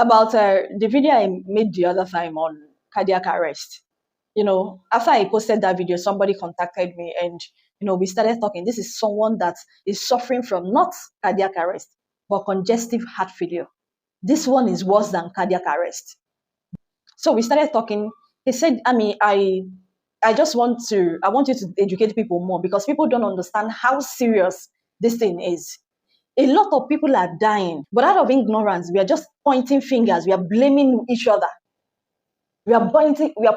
about the video I made the other time on cardiac arrest. After I posted that video, somebody contacted me and, we started talking. This is someone that is suffering from not cardiac arrest, but congestive heart failure. This one is worse than cardiac arrest. So we started talking. He said, I just want you to educate people more because people don't understand how serious this thing is. A lot of people are dying, but out of ignorance, we are just pointing fingers. We are blaming each other. We are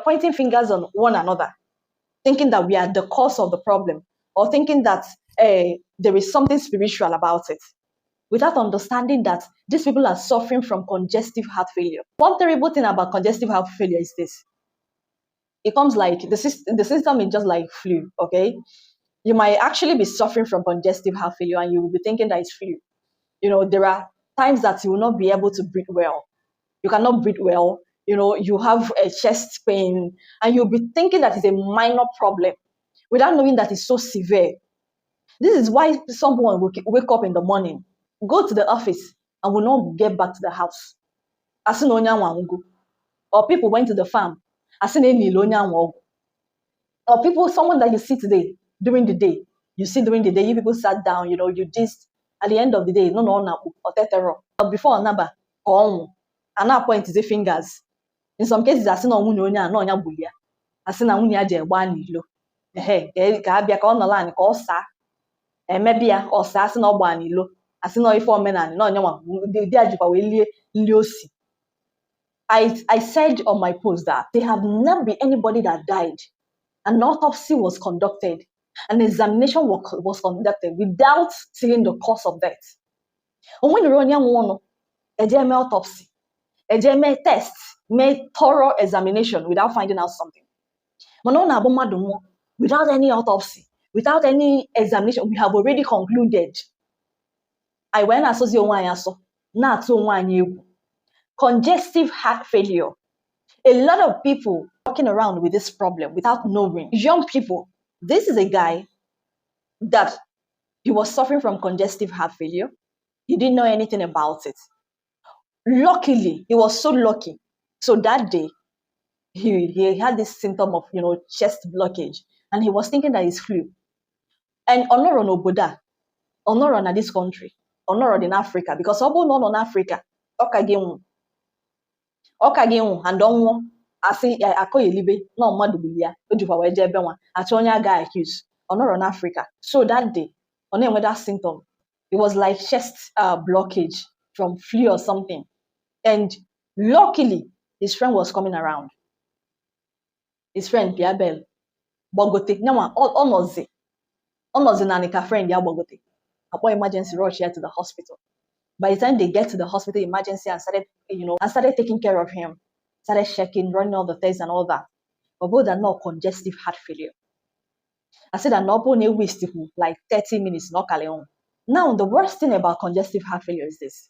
pointing fingers on one another, thinking that we are the cause of the problem, or thinking that there is something spiritual about it, without understanding that these people are suffering from congestive heart failure. One terrible thing about congestive heart failure is this. It comes like the system is just like flu, okay? You might actually be suffering from congestive heart failure and you will be thinking that it's flu. There are times that you will not be able to breathe well. You cannot breathe well. You have a chest pain and you'll be thinking that it's a minor problem without knowing that it's so severe. This is why someone will wake up in the morning, go to the office, and will not get back to the house. Or people went to the farm. Or someone that you see today, during the day, you people sat down, you just, at the end of the day, but before Naba, and now point the fingers. In some cases, I see no munya, no nya bulia. I see na munya je one nilo. Ka abia ka ono lan ka osa. Mebia osa see no gba nilo. I see no ifo menan no nya wa di ajupa we lie osi. I said on my post that there have never been anybody that died. An autopsy was conducted. An examination was conducted without seeing the cause of death. And when you run young one, a GML autopsy, a GML test, made thorough examination without finding out something. Without any autopsy, without any examination, we have already concluded. I went congestive heart failure. A lot of people walking around with this problem without knowing. Young people, this is a guy that he was suffering from congestive heart failure. He didn't know anything about it. Luckily, he was so lucky. So that day, he had this symptom of, chest blockage, and he was thinking that it's flu. And Onoro no Buddha, Onoro na this country, Onoro in Africa, because Obo non on Africa, Okagemu, and don't asi akoyelibe no mmadụ bulia ojikwa wee jebe nwa achọ onye aga accuse Onoro in Africa. So that day, on with that symptom, it was like chest blockage from flu or something. And luckily, his friend was coming around. His friend, Piabel, Bogote. Now, Onozi Nanika friend, ya Bogote. Upon emergency rush here to the hospital. By the time they get to the hospital emergency and started taking care of him, started checking, running all the tests and all that. But both are not congestive heart failure. I said that not only waste like 30 minutes, not Caleon. Now, the worst thing about congestive heart failure is this.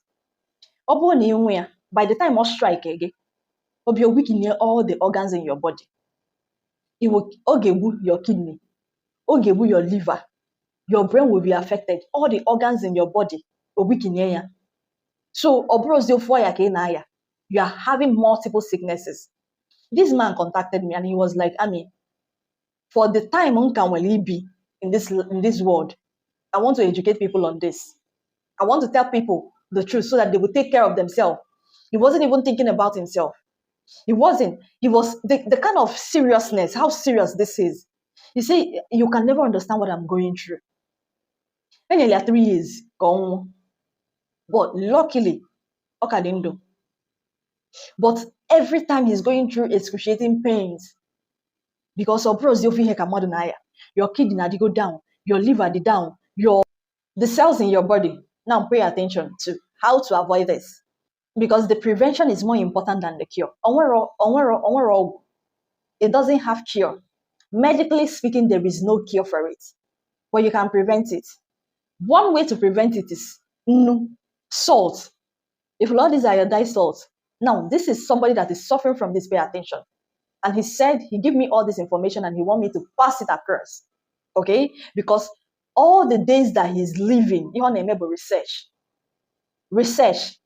By the time I strike again, you'll weaken all the organs in your body. It will your kidney, your liver, your brain will be affected. All the organs in your body will weaken. So, you are having multiple sicknesses. This man contacted me and he was like, for the time will he be in this world, I want to educate people on this. I want to tell people the truth so that they will take care of themselves. He wasn't even thinking about himself. He was the kind of seriousness, how serious this is. You see, you can never understand what I'm going through. And nearly 3 years gone. But luckily, Okadindo. But every time he's going through excruciating pains, because of your kidney go down, your liver down, the cells in your body. Now pay attention to how to avoid this. Because the prevention is more important than the cure. It doesn't have cure. Medically speaking, there is no cure for it. But you can prevent it. One way to prevent it is salt. If Lord is iodized salt. Now, this is somebody that is suffering from this, pay attention. And he said, he gave me all this information and he want me to pass it across. Okay? Because all the days that he's living, you want to remember research. Research.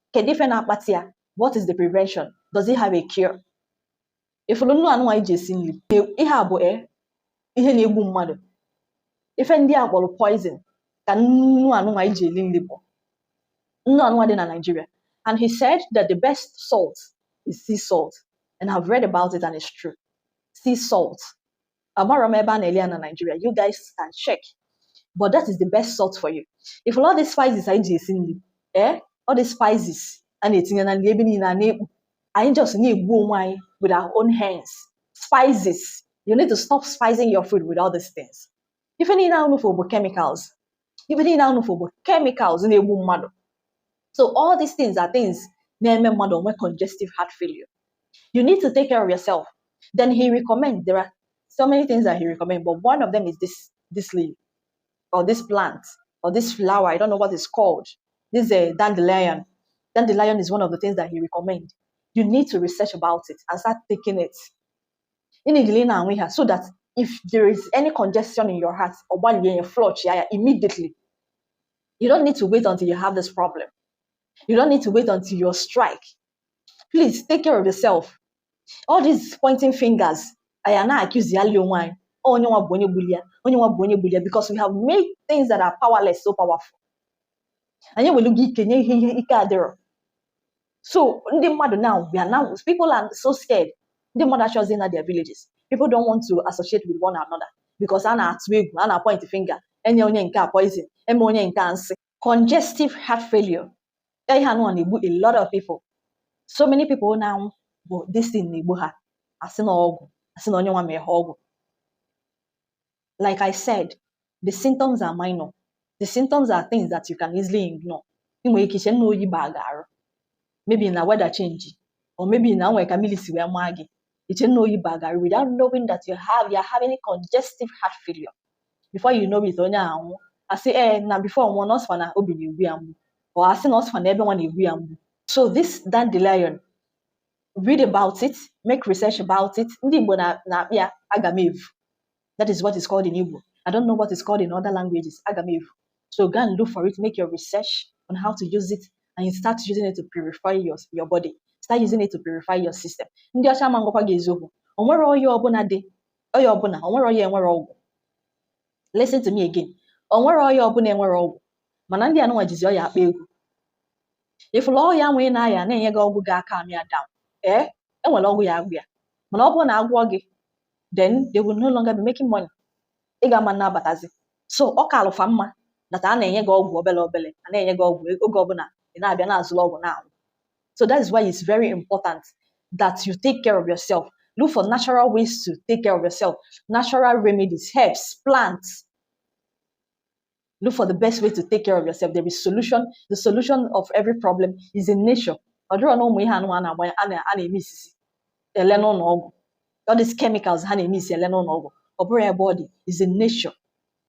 What is the prevention? Does it have a cure? If you don't know why Jason ihe a bụ ihe na-egbu mmadụ. Ife ndị a kpọrọ poison ka nnu anụnwa iji eli nri bụ. Nnu anụnwa dị na Nigeria. And he said that the best salt is sea salt. And I've read about it and it's true. Sea salt. Amara ebe a na-eli ya na Nigeria. You guys can check. But that is the best salt for you. If all these spices anyị ji esi nri, all these spices a na-etinye na nri ebe niile a na-ekpu, anyị just na-egbu onwe anyị with our own hands. Spices. You need to stop spicing your food with all these things. Ife niile ahụ for chemicals. Ife niile ahụ for chemicals na-egbu mmadụ. So all these things are things na-eme mmadụ nwee congestive heart failure. You need to take care of yourself. Then he recommends, there are so many things that he recommends, but one of them is this leaf, or this plant, or this flower. I don't know what it's called. This is a dandelion. Dandelion is one of the things that he recommends. You need to research about it and start taking it. So that if there is any congestion in your heart or while you're in your flush, immediately. You don't need to wait until you have this problem. You don't need to wait until you strike. Please take care of yourself. All these pointing fingers, I am not accusing you because we have made things that are powerless so powerful. And you will look. So now people are so scared. The mother shows in their villages. People don't want to associate with one another because Anna point the finger, and poison, congestive heart failure. A lot of people. So many people now, this thing like I said, the symptoms are minor. The symptoms are things that you can easily ignore. Maybe in a weather change, or maybe now we can without knowing that you're having a congestive heart failure. Before you know it, I say, now before one us for or I say not for everyone. So this dandelion, read about it, make research about it. That is what it's called in Igbo. I don't know what it's called in other languages. Agamevu. So go and look for it, make your research on how to use it, and you start using it to purify your body. Start using it to purify your system. Ndị ọcha ma ngwakwa gị eziokwu. O nwere ọya ọbụla dị. Ọya ọbụla, o nwere ọya enwere ọgwụ. Listen to me again. O nwere ọya ọbụla enwere ọgwụ. Mana ndị anụnwa jizi ọya akpa egwu. If ọya nwee na-aya na-enye gị ọgwụ ga-calm ya down. Enwere ọgwụ ya agwụ ya. Mana ọ bụrụ na agwọ gị, then they will no longer be making money. So okalụfa mma that a na-enye gị ọgwụ obele a na-enye gị ọgwụ oge ọbụla ị na-abịa na-azụrụ ọgwụ now. So that is why it's very important that you take care of yourself. Look for natural ways to take care of yourself. Natural remedies, herbs, plants. Look for the best way to take care of yourself. There is solution. The solution of every problem is in nature. All these chemicals, your body is in nature.